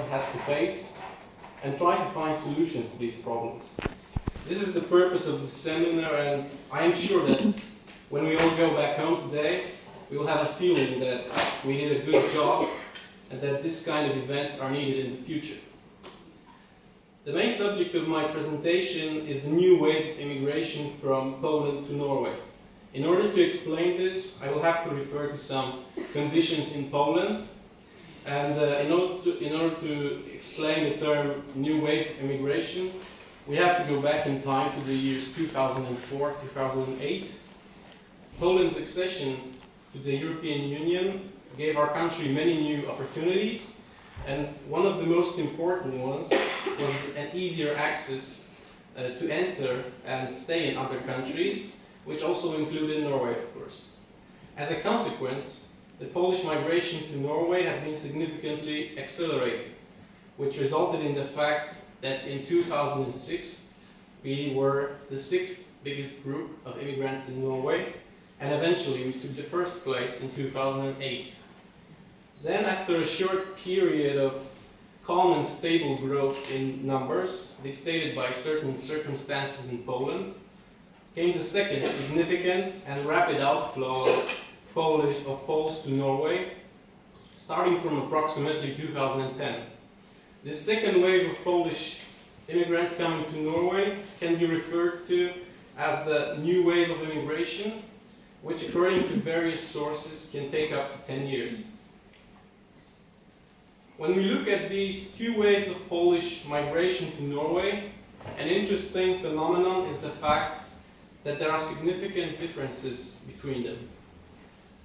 has to face and try to find solutions to these problems. This is the purpose of this seminar, and I am sure that when we all go back home today, we will have a feeling that we did a good job and that this kind of events are needed in the future. The main subject of my presentation is the new wave of immigration from Poland to Norway. In order to explain this, I will have to refer to some conditions in Poland. And in order to explain the term new wave of immigration, we have to go back in time to the years 2004, 2008. Poland's accession to the European Union gave our country many new opportunities, and one of the most important ones was an easier access to enter and stay in other countries, which also included Norway, of course. As a consequence, the Polish migration to Norway has been significantly accelerated, which resulted in the fact that in 2006 we were the sixth biggest group of immigrants in Norway, and eventually we took the first place in 2008. Then, after a short period of calm and stable growth in numbers, dictated by certain circumstances in Poland, came the second significant and rapid outflow of Poles to Norway, starting from approximately 2010. This second wave of Polish immigrants coming to Norway can be referred to as the new wave of immigration, which according to various sources can take up to 10 years. When we look at these two waves of Polish migration to Norway, an interesting phenomenon is the fact that there are significant differences between them.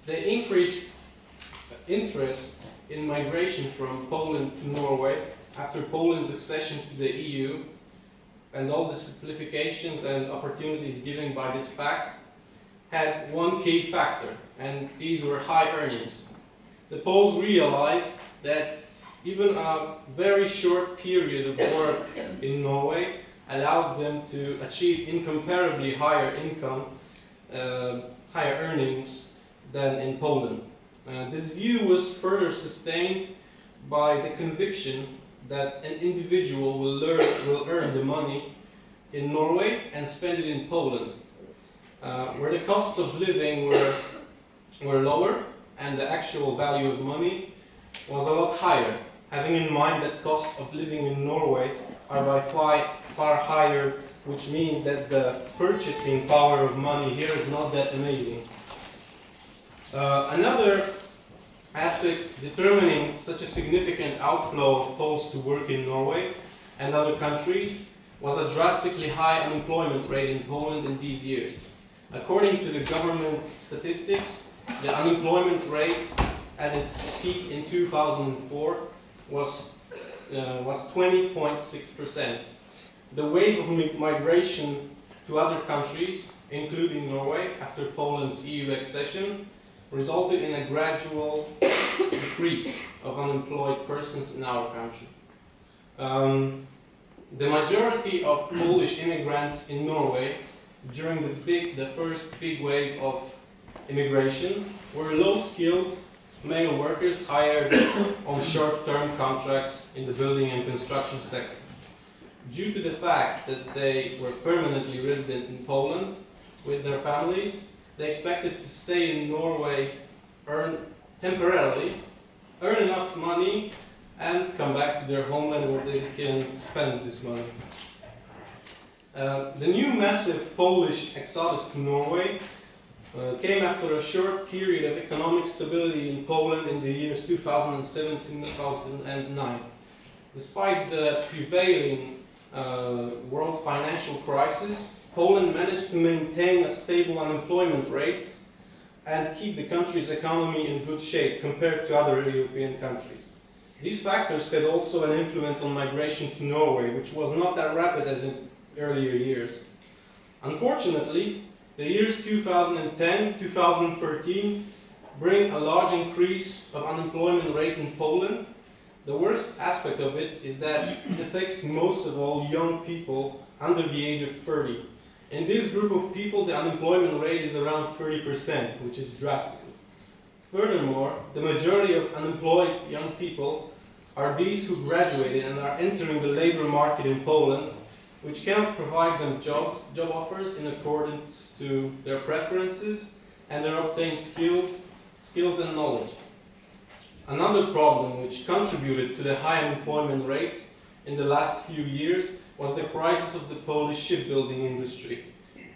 The increased interest in migration from Poland to Norway after Poland's accession to the EU and all the simplifications and opportunities given by this fact had one key factor, and these were high earnings. The Poles realized that even a very short period of work in Norway allowed them to achieve incomparably higher income, higher earnings than in Poland. This view was further sustained by the conviction that an individual will earn the money in Norway and spend it in Poland, where the costs of living were lower and the actual value of money was a lot higher, having in mind that costs of living in Norway are by far higher, which means that the purchasing power of money here is not that amazing. Another aspect determining such a significant outflow of Poles to work in Norway and other countries was a drastically high unemployment rate in Poland in these years. According to the government statistics, the unemployment rate at its peak in 2004 was 20.6%. The wave of migration to other countries, including Norway, after Poland's EU accession, resulted in a gradual decrease of unemployed persons in our country. The majority of Polish immigrants in Norway during the first big wave of immigration were low-skilled male workers hired on short-term contracts in the building and construction sector. Due to the fact that they were permanently resident in Poland with their families, they expected to stay in Norway, temporarily, earn enough money, and come back to their homeland where they can spend this money. The new massive Polish exodus to Norway came after a short period of economic stability in Poland in the years 2007 to 2009. Despite the prevailing world financial crisis, Poland managed to maintain a stable unemployment rate and keep the country's economy in good shape compared to other European countries. These factors had also an influence on migration to Norway, which was not that rapid as in earlier years. Unfortunately, the years 2010-2013 bring a large increase of unemployment rate in Poland. The worst aspect of it is that it affects most of all young people under the age of 30. In this group of people, the unemployment rate is around 30%, which is drastic. Furthermore, the majority of unemployed young people are these who graduated and are entering the labor market in Poland, which cannot provide them job offers in accordance to their preferences and their obtained skills and knowledge. Another problem which contributed to the high unemployment rate in the last few years was the crisis of the Polish shipbuilding industry.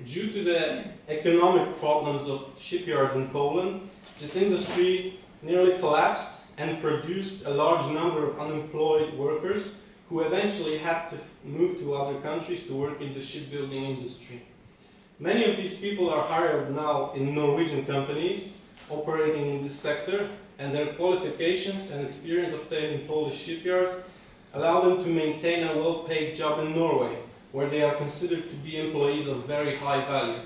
Due to the economic problems of shipyards in Poland, this industry nearly collapsed and produced a large number of unemployed workers who eventually had to move to other countries to work in the shipbuilding industry. Many of these people are hired now in Norwegian companies operating in this sector, and their qualifications and experience obtained in Polish shipyards allow them to maintain a well-paid job in Norway, where they are considered to be employees of very high value.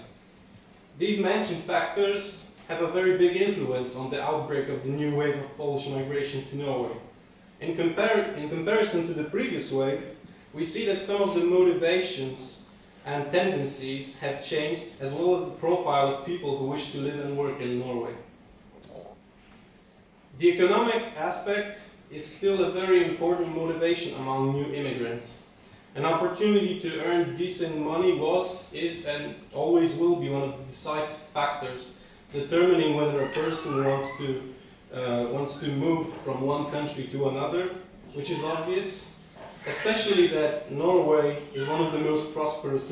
These mentioned factors have a very big influence on the outbreak of the new wave of Polish migration to Norway. In comparison to the previous wave, we see that some of the motivations and tendencies have changed, as well as the profile of people who wish to live and work in Norway. The economic aspect is still a very important motivation among new immigrants. An opportunity to earn decent money was, is, and always will be one of the decisive factors determining whether a person wants to move from one country to another, which is obvious, especially that Norway is one of the most prosperous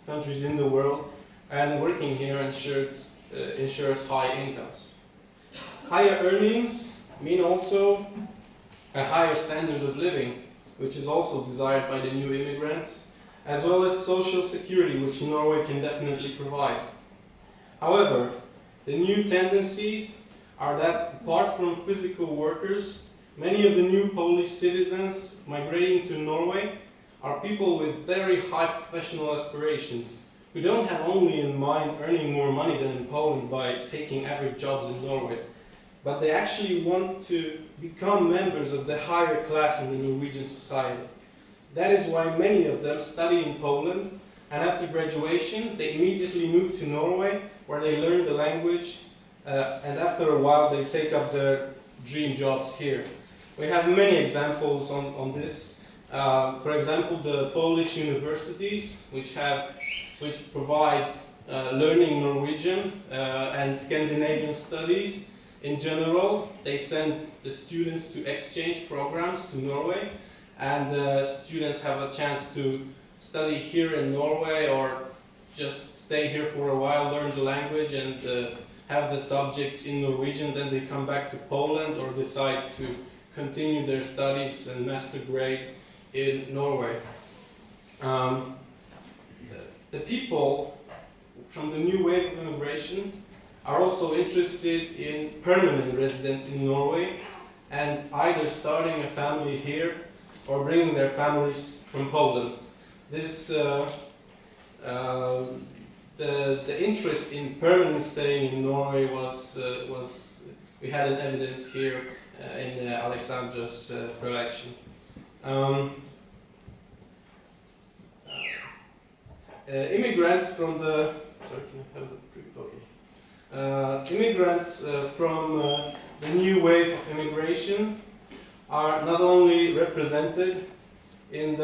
countries in the world, and working here ensures high incomes. Higher earnings mean also a higher standard of living, which is also desired by the new immigrants, as well as social security, which Norway can definitely provide. However, the new tendencies are that, apart from physical workers, many of the new Polish citizens migrating to Norway are people with very high professional aspirations, who don't have only in mind earning more money than in Poland by taking average jobs in Norway, but they actually want to become members of the higher class in the Norwegian society. That is why many of them study in Poland, and after graduation they immediately move to Norway, where they learn the language, and after a while they take up their dream jobs here. We have many examples on this. For example, the Polish universities, which provide learning Norwegian and Scandinavian studies. In general, they send the students to exchange programs to Norway, and students have a chance to study here in Norway or just stay here for a while, learn the language and have the subjects in Norwegian, then they come back to Poland or decide to continue their studies and master grade in Norway. The people from the new wave of immigration are also interested in permanent residence in Norway and either starting a family here or bringing their families from Poland. The interest in permanent staying in Norway we had an evidence here in Alexandra's prelection. Immigrants from the the new wave of immigration are not only represented in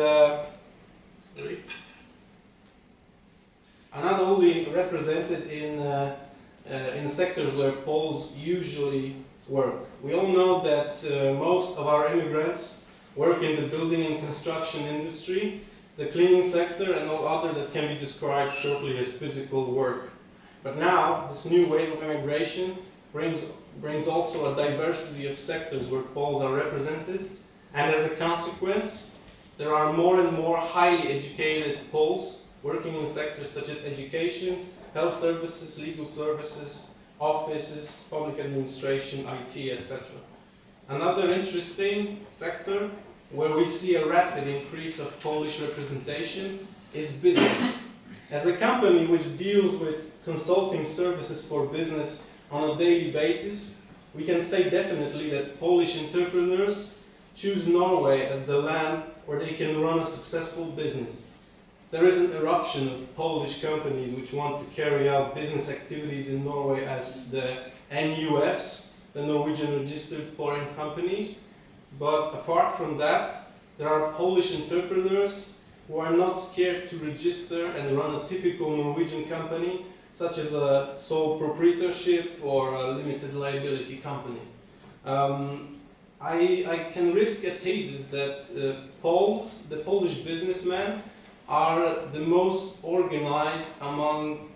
in sectors where Poles usually work. We all know that most of our immigrants work in the building and construction industry, the cleaning sector, and all other that can be described shortly as physical work. But now, this new wave of immigration brings also a diversity of sectors where Poles are represented, and as a consequence, there are more and more highly educated Poles working in sectors such as education, health services, legal services, offices, public administration, IT, etc. Another interesting sector where we see a rapid increase of Polish representation is business. As a company which deals with consulting services for business on a daily basis, we can say definitely that Polish entrepreneurs choose Norway as the land where they can run a successful business. There is an eruption of Polish companies which want to carry out business activities in Norway as the NUFs, the Norwegian Registered Foreign Companies. but apart from that, there are Polish entrepreneurs who are not scared to register and run a typical Norwegian company, such as a sole proprietorship or a limited liability company. I can risk a thesis that the Polish businessmen, are the most organized among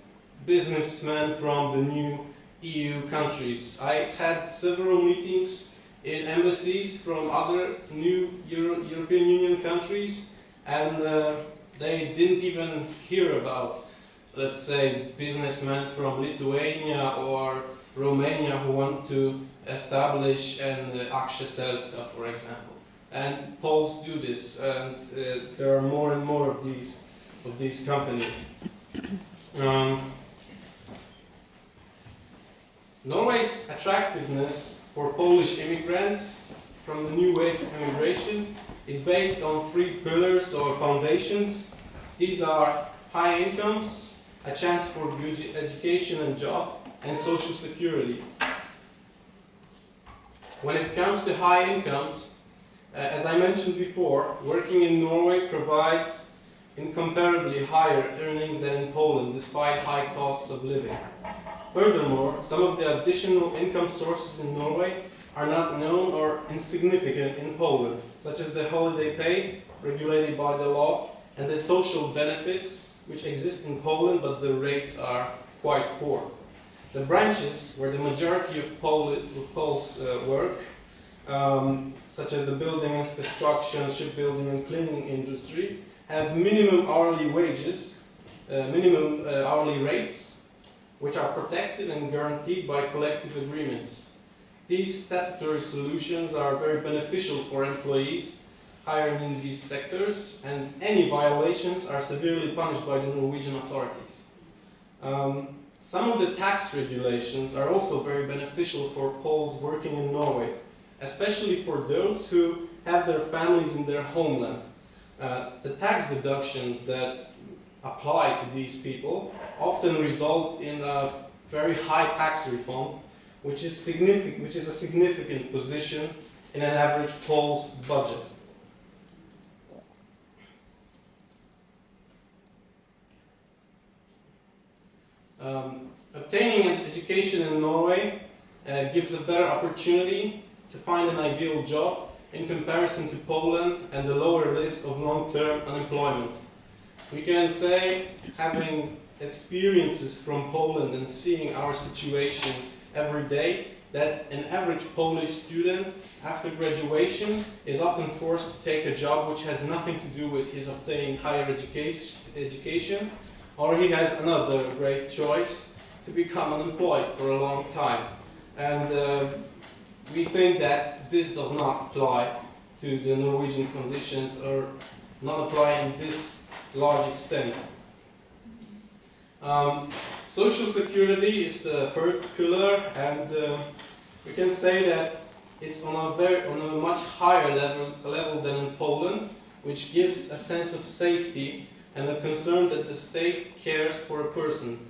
businessmen from the new EU countries. I had several meetings in embassies from other new European Union countries, and they didn't even hear about, let's say, businessmen from Lithuania or Romania who want to establish an Akcja Selska, for example. And Poles do this, and there are more and more of these companies. Norway's attractiveness for Polish immigrants from the new wave of immigration is based on 3 pillars or foundations. These are high incomes, a chance for good education and job, and social security. When it comes to high incomes, as I mentioned before, working in Norway provides incomparably higher earnings than in Poland, despite high costs of living. Furthermore, some of the additional income sources in Norway are not known or insignificant in Poland, such as the holiday pay, regulated by the law, and the social benefits, which exist in Poland, but the rates are quite poor. The branches where the majority of Poles work, such as the building and construction, shipbuilding and cleaning industry, have minimum hourly wages, hourly rates, which are protected and guaranteed by collective agreements. These statutory solutions are very beneficial for employees hired in these sectors, and any violations are severely punished by the Norwegian authorities. Some of the tax regulations are also very beneficial for Poles working in Norway, especially for those who have their families in their homeland. The tax deductions that apply to these people often result in a very high tax refund, which is a significant position in an average Pole's budget. Obtaining an education in Norway gives a better opportunity to find an ideal job in comparison to Poland and the lower risk of long-term unemployment. We can say, having experiences from Poland and seeing our situation every day, that an average Polish student after graduation is often forced to take a job which has nothing to do with his obtaining higher education, or he has another great choice to become unemployed for a long time. And we think that this does not apply to the Norwegian conditions, or not apply in this large extent. Social security is the third pillar, and we can say that it's on a much higher level than in Poland, which gives a sense of safety and a concern that the state cares for a person.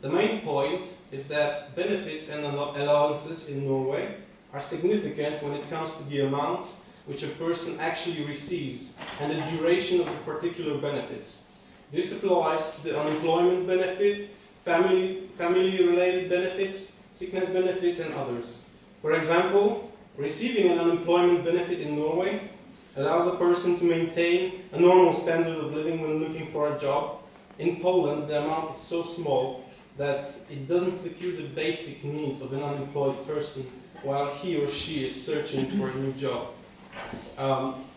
The main point is that benefits and allowances in Norway are significant when it comes to the amounts which a person actually receives and the duration of the particular benefits. This applies to the unemployment benefit, family-related benefits, sickness benefits, and others. For example, receiving an unemployment benefit in Norway allows a person to maintain a normal standard of living when looking for a job. In Poland, the amount is so small that it doesn't secure the basic needs of an unemployed person while he or she is searching for a new job.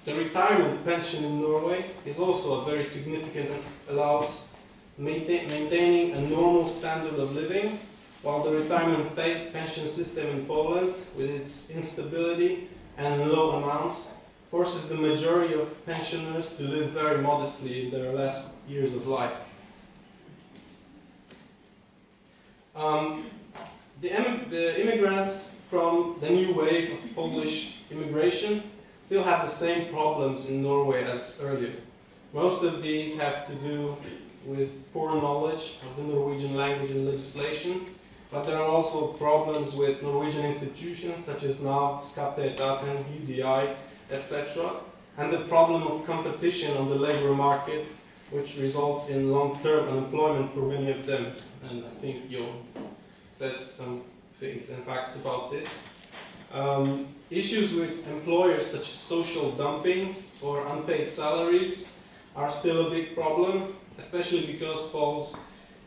The retirement pension in Norway is also a very significant and allows maintaining a normal standard of living, while the retirement pension system in Poland, with its instability and low amounts, forces the majority of pensioners to live very modestly in their last years of life. The immigrants from the new wave of Polish immigration still have the same problems in Norway as earlier. Most of these have to do with poor knowledge of the Norwegian language and legislation, but there are also problems with Norwegian institutions such as NAV, Skatteetaten, UDI, etc. And the problem of competition on the labor market, which results in long-term unemployment for many of them. And I think you said some things and facts about this. Issues with employers such as social dumping or unpaid salaries are still a big problem, especially because Poles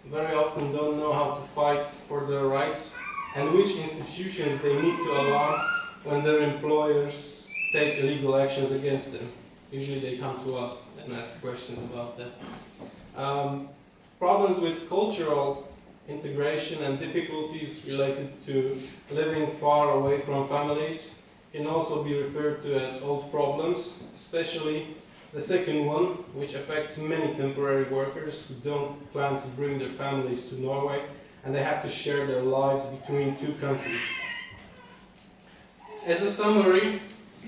very often don't know how to fight for their rights and which institutions they need to alarm when their employers take illegal actions against them. Usually they come to us and ask questions about that. Problems with cultural integration and difficulties related to living far away from families can also be referred to as old problems, especially the second one, which affects many temporary workers who don't plan to bring their families to Norway and they have to share their lives between two countries. As a summary,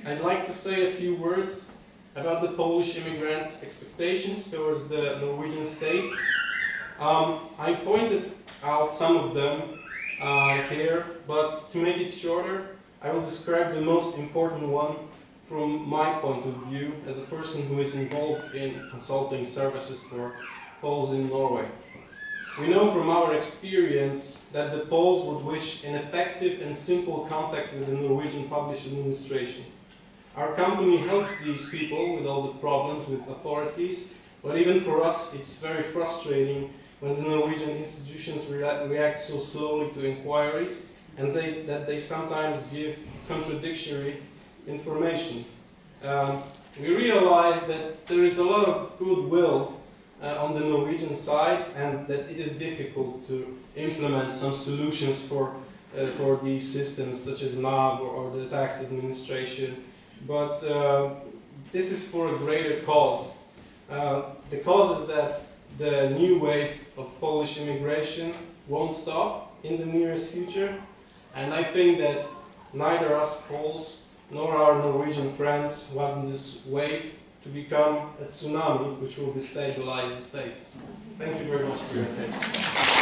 I'd like to say a few words about the Polish immigrants' expectations towards the Norwegian state. I pointed out some of them here, but to make it shorter, I will describe the most important one from my point of view as a person who is involved in consulting services for Poles in Norway. We know from our experience that the Poles would wish an effective and simple contact with the Norwegian public administration. Our company helps these people with all the problems with authorities, but even for us it's very frustrating when the Norwegian institutions react so slowly to inquiries and that they sometimes give contradictory information. We realize that there is a lot of goodwill on the Norwegian side and that it is difficult to implement some solutions for these systems such as NAV or the tax administration. But this is for a greater cause. The cause is that the new wave of Polish immigration won't stop in the nearest future, and I think that neither us Poles nor our Norwegian friends want this wave to become a tsunami which will destabilize the state. Thank you very much for your attention.